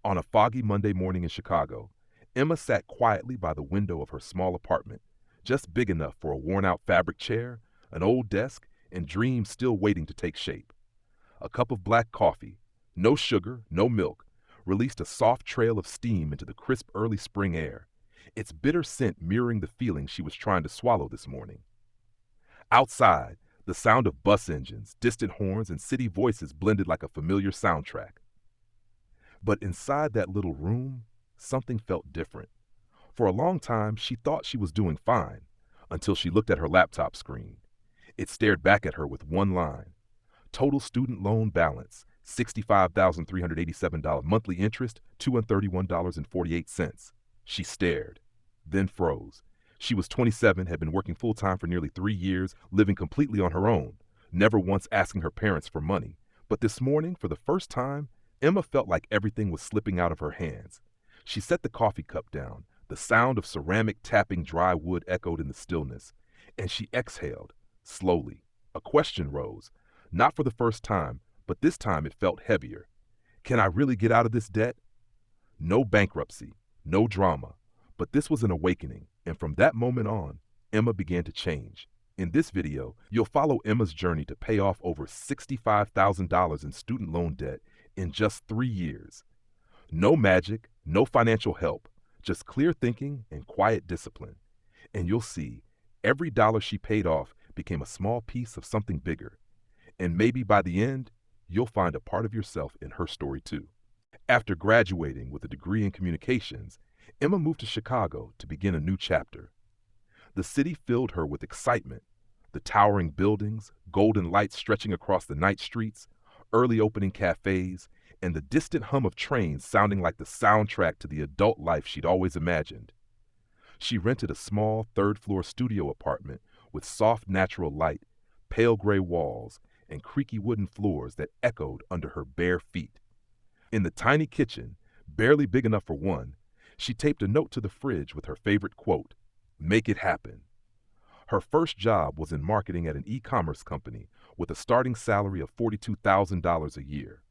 On a foggy Monday morning in Chicago, Emma sat quietly by the window of her small apartment, just big enough for a worn-out fabric chair, an old desk, and dreams still waiting to take shape. A cup of black coffee, no sugar, no milk, released a soft trail of steam into the crisp early spring air, its bitter scent mirroring the feeling she was trying to swallow this morning. Outside, the sound of bus engines, distant horns, and city voices blended like a familiar soundtrack. But inside that little room, something felt different. For a long time, she thought she was doing fine, until she looked at her laptop screen. It stared back at her with one line: total student loan balance, $65,387, monthly interest, $231.48. She stared, then froze. She was 27, had been working full-time for nearly 3 years, living completely on her own, never once asking her parents for money. But this morning, for the first time, Emma felt like everything was slipping out of her hands. She set the coffee cup down. The sound of ceramic tapping dry wood echoed in the stillness, and she exhaled, slowly. A question rose, not for the first time, but this time it felt heavier. Can I really get out of this debt? No bankruptcy, no drama, but this was an awakening, and from that moment on, Emma began to change. In this video, you'll follow Emma's journey to pay off over $65,000 in student loan debt in just 3 years. No magic, no financial help, just clear thinking and quiet discipline. And you'll see, every dollar she paid off became a small piece of something bigger. And maybe by the end, you'll find a part of yourself in her story too. After graduating with a degree in communications, Emma moved to Chicago to begin a new chapter. The city filled her with excitement. The towering buildings, golden lights stretching across the night streets, early opening cafes, and the distant hum of trains sounding like the soundtrack to the adult life she'd always imagined. She rented a small third-floor studio apartment with soft natural light, pale gray walls, and creaky wooden floors that echoed under her bare feet. In the tiny kitchen, barely big enough for one, she taped a note to the fridge with her favorite quote, "Make it happen." Her first job was in marketing at an e-commerce company with a starting salary of $42,000 a year.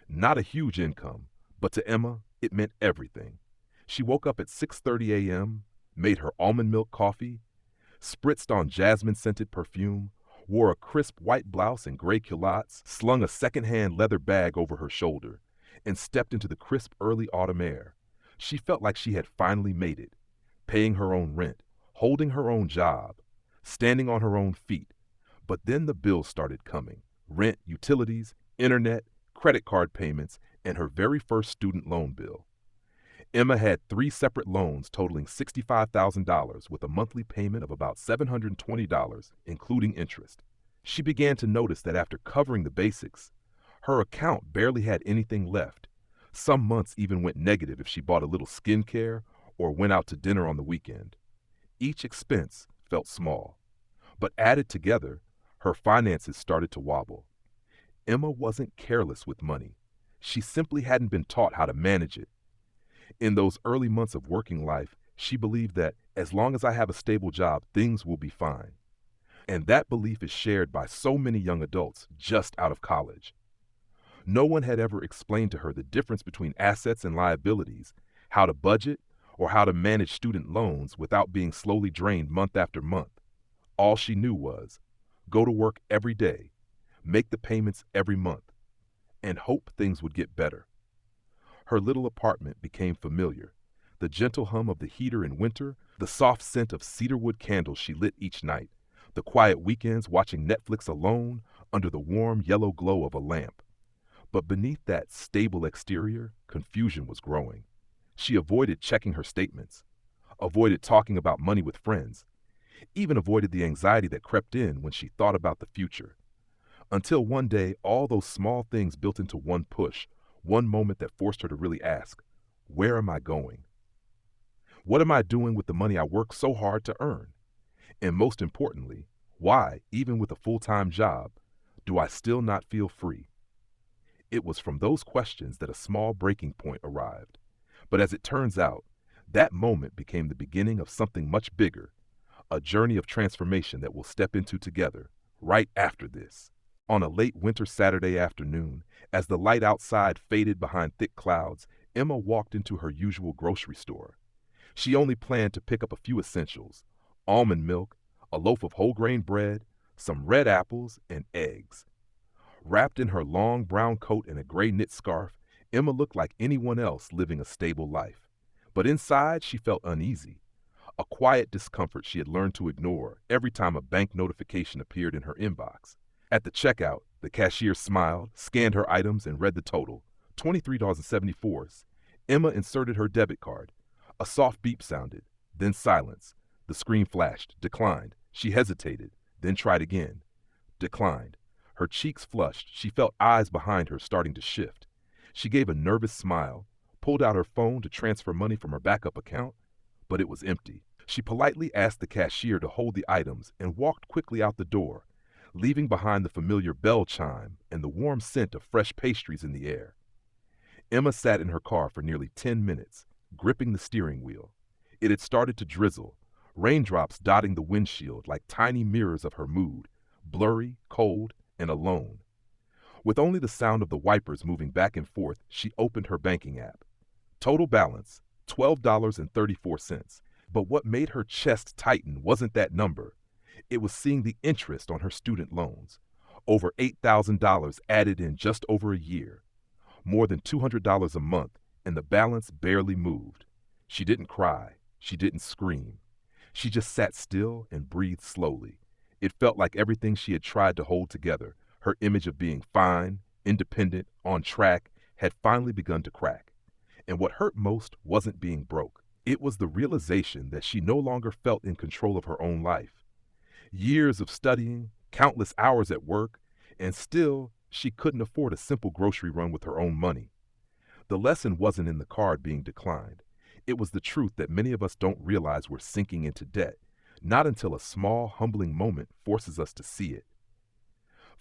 Not a huge income, but to Emma, it meant everything. She woke up at 6:30 a.m., made her almond milk coffee, spritzed on jasmine-scented perfume, wore a crisp white blouse and gray culottes, slung a second-hand leather bag over her shoulder, and stepped into the crisp early autumn air. She felt like she had finally made it, paying her own rent, holding her own job, standing on her own feet. But then the bills started coming: rent, utilities, internet, credit card payments, and her very first student loan bill. Emma had 3 separate loans totaling $65,000 with a monthly payment of about $720, including interest. She began to notice that after covering the basics, her account barely had anything left. Some months even went negative if she bought a little skincare or went out to dinner on the weekend. Each expense felt small, but added together, her finances started to wobble. Emma wasn't careless with money. She simply hadn't been taught how to manage it. In those early months of working life, she believed that as long as I have a stable job, things will be fine. And that belief is shared by so many young adults just out of college. No one had ever explained to her the difference between assets and liabilities, how to budget, or how to manage student loans without being slowly drained month after month. All she knew was, go to work every day, make the payments every month, and hope things would get better. Her little apartment became familiar. The gentle hum of the heater in winter, the soft scent of cedarwood candles she lit each night, the quiet weekends watching Netflix alone under the warm yellow glow of a lamp. But beneath that stable exterior, confusion was growing. She avoided checking her statements, avoided talking about money with friends, even avoided the anxiety that crept in when she thought about the future. Until one day, all those small things built into one push, one moment that forced her to really ask, where am I going? What am I doing with the money I worked so hard to earn? And most importantly, why, even with a full-time job, do I still not feel free? It was from those questions that a small breaking point arrived. But as it turns out, that moment became the beginning of something much bigger, a journey of transformation that we'll step into together right after this. On a late winter Saturday afternoon, as the light outside faded behind thick clouds, Emma walked into her usual grocery store. She only planned to pick up a few essentials: almond milk, a loaf of whole grain bread, some red apples, and eggs. Wrapped in her long brown coat and a gray knit scarf, Emma looked like anyone else living a stable life. But inside, she felt uneasy, a quiet discomfort she had learned to ignore every time a bank notification appeared in her inbox. At the checkout, the cashier smiled, scanned her items, and read the total: $23.74. Emma inserted her debit card. A soft beep sounded, then silence. The screen flashed, declined. She hesitated, then tried again. Declined. Her cheeks flushed. She felt eyes behind her starting to shift. She gave a nervous smile, pulled out her phone to transfer money from her backup account, but it was empty. She politely asked the cashier to hold the items and walked quickly out the door, leaving behind the familiar bell chime and the warm scent of fresh pastries in the air. Emma sat in her car for nearly 10 minutes, gripping the steering wheel. It had started to drizzle, raindrops dotting the windshield like tiny mirrors of her mood, blurry, cold, and alone. With only the sound of the wipers moving back and forth, she opened her banking app. Total balance, $12.34. But what made her chest tighten wasn't that number. It was seeing the interest on her student loans. Over $8,000 added in just over a year. More than $200 a month, and the balance barely moved. She didn't cry. She didn't scream. She just sat still and breathed slowly. It felt like everything she had tried to hold together, her image of being fine, independent, on track, had finally begun to crack. And what hurt most wasn't being broke. It was the realization that she no longer felt in control of her own life. Years of studying, countless hours at work, and still she couldn't afford a simple grocery run with her own money. The lesson wasn't in the card being declined. It was the truth that many of us don't realize we're sinking into debt, not until a small, humbling moment forces us to see it.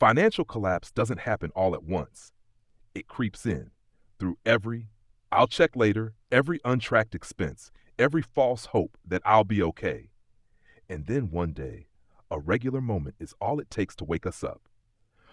Financial collapse doesn't happen all at once. It creeps in through every "I'll check later," every untracked expense, every false hope that I'll be okay. And then one day, a regular moment is all it takes to wake us up.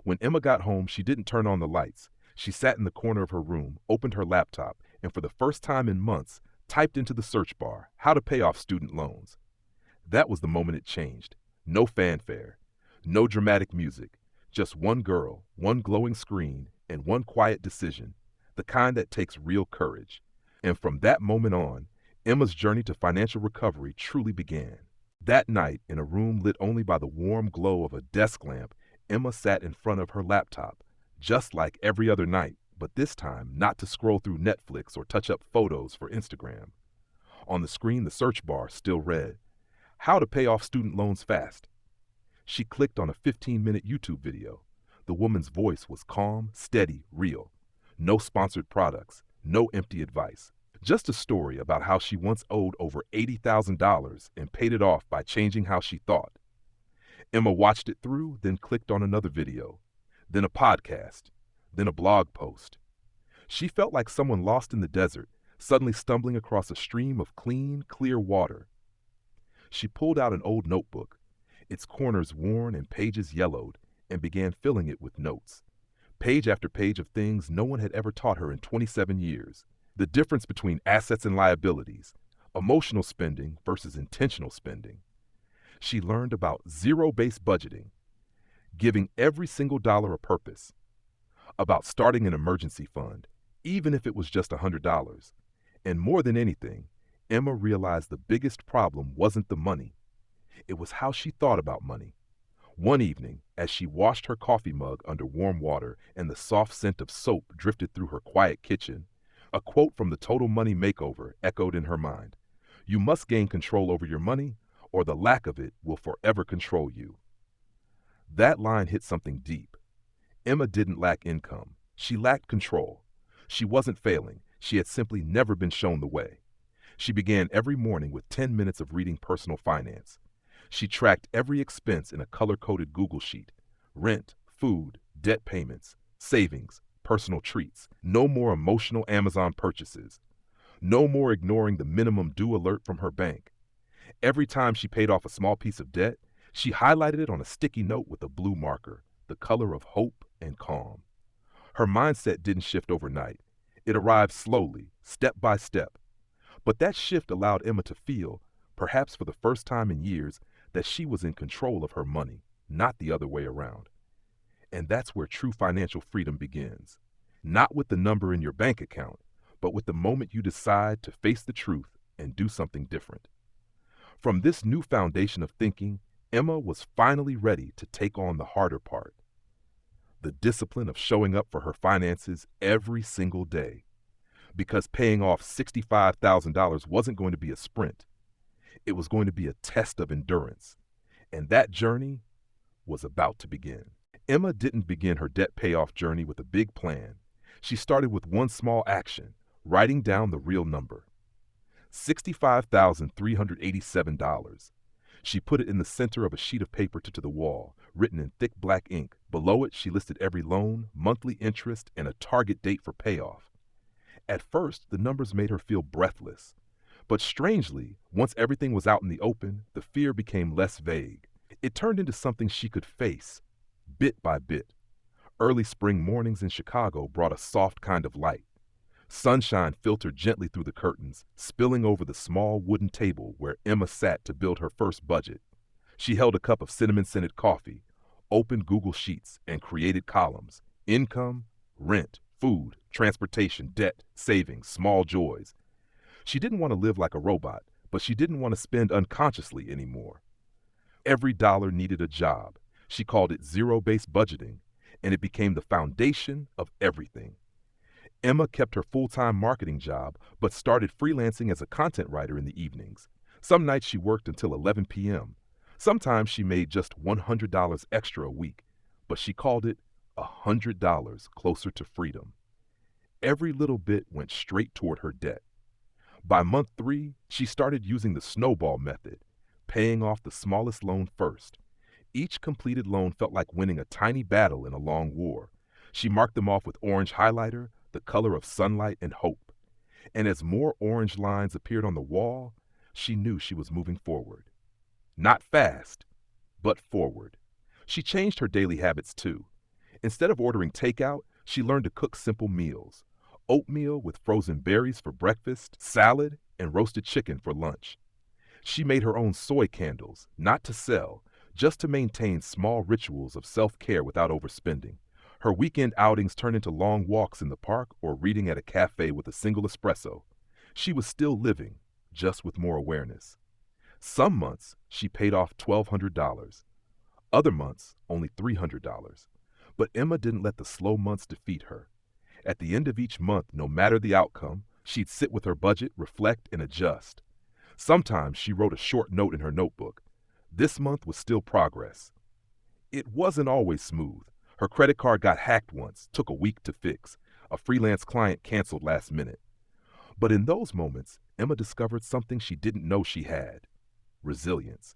When Emma got home, she didn't turn on the lights. She sat in the corner of her room, opened her laptop, and for the first time in months, typed into the search bar, "how to pay off student loans." That was the moment it changed. No fanfare, no dramatic music, just one girl, one glowing screen, and one quiet decision, the kind that takes real courage. And from that moment on, Emma's journey to financial recovery truly began. That night, in a room lit only by the warm glow of a desk lamp, Emma sat in front of her laptop, just like every other night, but this time not to scroll through Netflix or touch up photos for Instagram. On the screen, the search bar still read, "How to pay off student loans fast." She clicked on a 15-minute YouTube video. The woman's voice was calm, steady, real. No sponsored products, no empty advice. Just a story about how she once owed over $80,000 and paid it off by changing how she thought. Emma watched it through, then clicked on another video, then a podcast, then a blog post. She felt like someone lost in the desert, suddenly stumbling across a stream of clean, clear water. She pulled out an old notebook, its corners worn and pages yellowed, and began filling it with notes. Page after page of things no one had ever taught her in 27 years. The difference between assets and liabilities, emotional spending versus intentional spending. She learned about zero-based budgeting, giving every single dollar a purpose, about starting an emergency fund, even if it was just $100. And more than anything, Emma realized the biggest problem wasn't the money. It was how she thought about money. One evening, as she washed her coffee mug under warm water and the soft scent of soap drifted through her quiet kitchen, a quote from the Total Money Makeover echoed in her mind. "You must gain control over your money, or the lack of it will forever control you." That line hit something deep. Emma didn't lack income. She lacked control. She wasn't failing. She had simply never been shown the way. She began every morning with 10 minutes of reading personal finance. She tracked every expense in a color-coded Google sheet: rent, food, debt payments, savings, personal treats. No more emotional Amazon purchases. No more ignoring the minimum due alert from her bank. Every time she paid off a small piece of debt, she highlighted it on a sticky note with a blue marker, the color of hope and calm. Her mindset didn't shift overnight. It arrived slowly, step by step. But that shift allowed Emma to feel, perhaps for the first time in years, that she was in control of her money, not the other way around. And that's where true financial freedom begins. Not with the number in your bank account, but with the moment you decide to face the truth and do something different. From this new foundation of thinking, Emma was finally ready to take on the harder part, the discipline of showing up for her finances every single day. Because paying off $65,000 wasn't going to be a sprint, it was going to be a test of endurance. And that journey was about to begin. Emma didn't begin her debt payoff journey with a big plan. She started with one small action, writing down the real number, $65,387. She put it in the center of a sheet of paper to the wall, written in thick black ink. Below it, she listed every loan, monthly interest, and a target date for payoff. At first, the numbers made her feel breathless. But strangely, once everything was out in the open, the fear became less vague. It turned into something she could face, bit by bit. Early spring mornings in Chicago brought a soft kind of light. Sunshine filtered gently through the curtains, spilling over the small wooden table where Emma sat to build her first budget. She held a cup of cinnamon-scented coffee, opened Google Sheets, and created columns: income, rent, food, transportation, debt, savings, small joys. She didn't want to live like a robot, but she didn't want to spend unconsciously anymore. Every dollar needed a job. She called it zero-based budgeting, and it became the foundation of everything. Emma kept her full-time marketing job, but started freelancing as a content writer in the evenings. Some nights she worked until 11 p.m. Sometimes she made just $100 extra a week, but she called it $100 closer to freedom. Every little bit went straight toward her debt. By month 3, she started using the snowball method, paying off the smallest loan first. Each completed loan felt like winning a tiny battle in a long war. She marked them off with orange highlighter, the color of sunlight and hope. And as more orange lines appeared on the wall, she knew she was moving forward. Not fast, but forward. She changed her daily habits too. Instead of ordering takeout, she learned to cook simple meals: oatmeal with frozen berries for breakfast, salad, and roasted chicken for lunch. She made her own soy candles, not to sell, just to maintain small rituals of self-care without overspending. Her weekend outings turned into long walks in the park or reading at a cafe with a single espresso. She was still living, just with more awareness. Some months, she paid off $1,200. Other months, only $300. But Emma didn't let the slow months defeat her. At the end of each month, no matter the outcome, she'd sit with her budget, reflect, and adjust. Sometimes she wrote a short note in her notebook. This month was still progress. It wasn't always smooth. Her credit card got hacked once, took a week to fix. A freelance client canceled last minute. But in those moments, Emma discovered something she didn't know she had: resilience.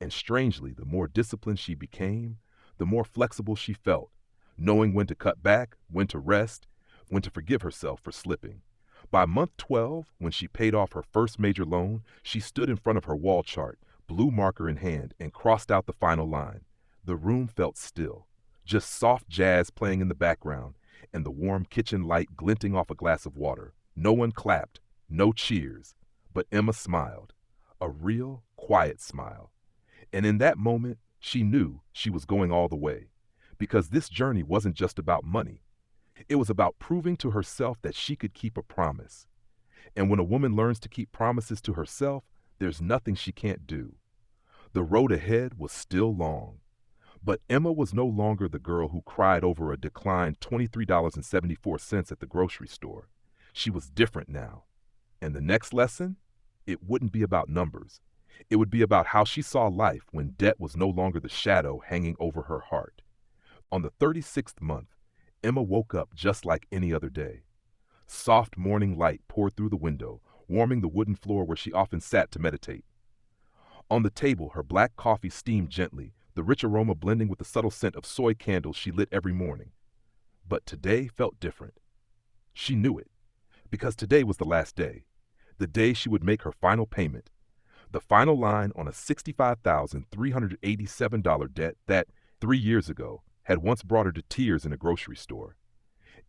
And strangely, the more disciplined she became, the more flexible she felt, knowing when to cut back, when to rest, when to forgive herself for slipping. By month 12, when she paid off her first major loan, she stood in front of her wall chart, blue marker in hand, and crossed out the final line. The room felt still, just soft jazz playing in the background and the warm kitchen light glinting off a glass of water. No one clapped, no cheers, but Emma smiled, a real, quiet smile. And in that moment, she knew she was going all the way, because this journey wasn't just about money. It was about proving to herself that she could keep a promise. And when a woman learns to keep promises to herself, there's nothing she can't do. The road ahead was still long. But Emma was no longer the girl who cried over a declined $23.74 at the grocery store. She was different now. And the next lesson? It wouldn't be about numbers. It would be about how she saw life when debt was no longer the shadow hanging over her heart. On the 36th month, Emma woke up just like any other day. Soft morning light poured through the window, warming the wooden floor where she often sat to meditate. On the table, her black coffee steamed gently, the rich aroma blending with the subtle scent of soy candles she lit every morning. But today felt different. She knew it, because today was the last day, the day she would make her final payment, the final line on a $65,387 debt that, 3 years ago, had once brought her to tears in a grocery store.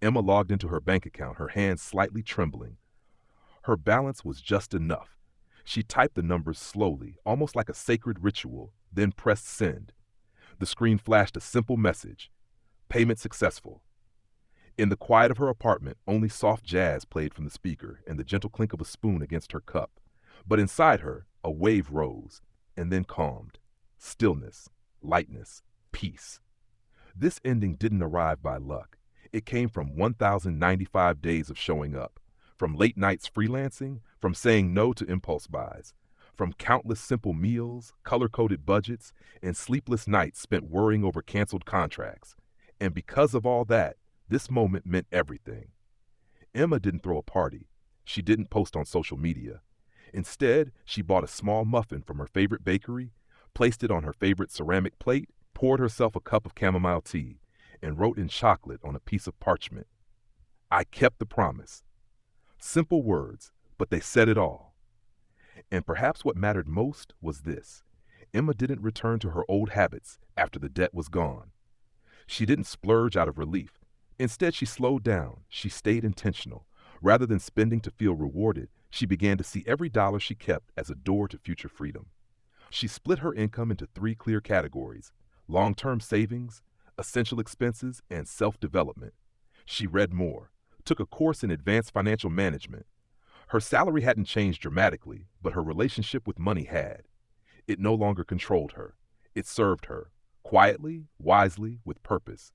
Emma logged into her bank account, her hands slightly trembling. Her balance was just enough. She typed the numbers slowly, almost like a sacred ritual, then pressed send. The screen flashed a simple message: payment successful. In the quiet of her apartment, only soft jazz played from the speaker and the gentle clink of a spoon against her cup. But inside her, a wave rose and then calmed. Stillness, lightness, peace. This ending didn't arrive by luck. It came from 1,095 days of showing up, from late nights freelancing, from saying no to impulse buys, from countless simple meals, color-coded budgets, and sleepless nights spent worrying over canceled contracts. And because of all that, this moment meant everything. Emma didn't throw a party. She didn't post on social media. Instead, she bought a small muffin from her favorite bakery, placed it on her favorite ceramic plate, poured herself a cup of chamomile tea, and wrote in chocolate on a piece of parchment, "I kept the promise." Simple words, but they said it all. And perhaps what mattered most was this: Emma didn't return to her old habits after the debt was gone. She didn't splurge out of relief. Instead, she slowed down. She stayed intentional. Rather than spending to feel rewarded, she began to see every dollar she kept as a door to future freedom. She split her income into 3 clear categories: long-term savings, essential expenses, and self-development. She read more, took a course in advanced financial management. Her salary hadn't changed dramatically, but her relationship with money had. It no longer controlled her. It served her, quietly, wisely, with purpose.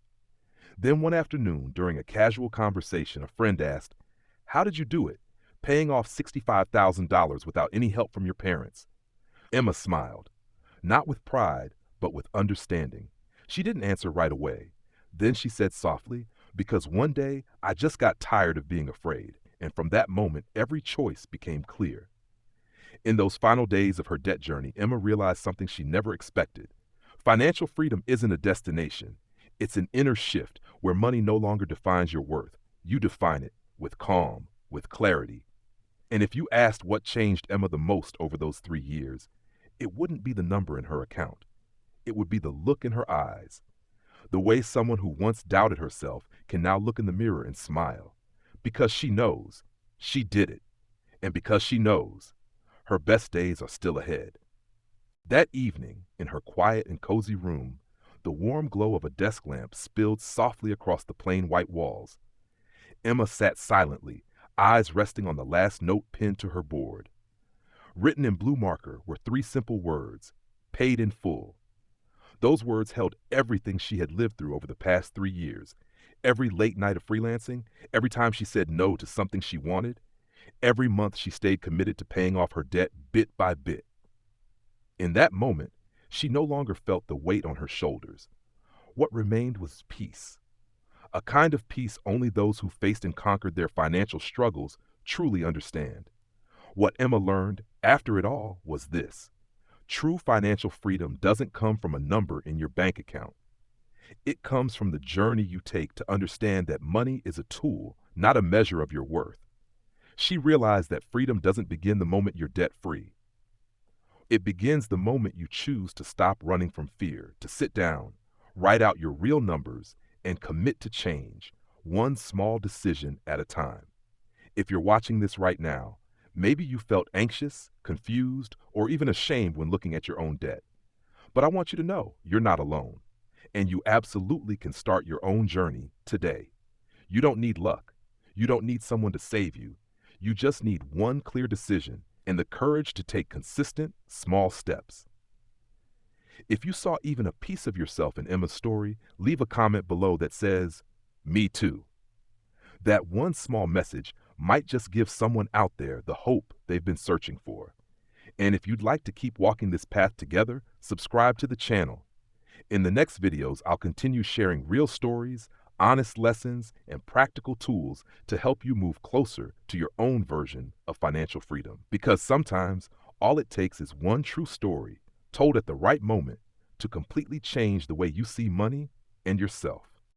Then one afternoon, during a casual conversation, a friend asked, "How did you do it, paying off $65,000 without any help from your parents?" Emma smiled, not with pride, but with understanding. She didn't answer right away. Then she said softly, "Because one day I just got tired of being afraid, and from that moment every choice became clear." In those final days of her debt journey, Emma realized something she never expected. Financial freedom isn't a destination. It's an inner shift where money no longer defines your worth. You define it with calm, with clarity. And if you asked what changed Emma the most over those 3 years, it wouldn't be the number in her account. It would be the look in her eyes. The way someone who once doubted herself can now look in the mirror and smile. Because she knows she did it. And because she knows her best days are still ahead. That evening, in her quiet and cozy room, the warm glow of a desk lamp spilled softly across the plain white walls. Emma sat silently, eyes resting on the last note pinned to her board. Written in blue marker were 3 simple words: paid in full. Those words held everything she had lived through over the past 3 years. Every late night of freelancing, every time she said no to something she wanted, every month she stayed committed to paying off her debt bit by bit. In that moment, she no longer felt the weight on her shoulders. What remained was peace. A kind of peace only those who faced and conquered their financial struggles truly understand. What Emma learned after it all was this: true financial freedom doesn't come from a number in your bank account. It comes from the journey you take to understand that money is a tool, not a measure of your worth. She realized that freedom doesn't begin the moment you're debt-free. It begins the moment you choose to stop running from fear, to sit down, write out your real numbers, and commit to change, one small decision at a time. If you're watching this right now, maybe you felt anxious, confused, or even ashamed when looking at your own debt. But I want you to know you're not alone, and you absolutely can start your own journey today. You don't need luck. You don't need someone to save you. You just need one clear decision and the courage to take consistent, small steps. If you saw even a piece of yourself in Emma's story, leave a comment below that says, "Me too." That one small message might just give someone out there the hope they've been searching for. And if you'd like to keep walking this path together, subscribe to the channel. In the next videos, I'll continue sharing real stories, honest lessons, and practical tools to help you move closer to your own version of financial freedom. Because sometimes all it takes is one true story told at the right moment to completely change the way you see money and yourself.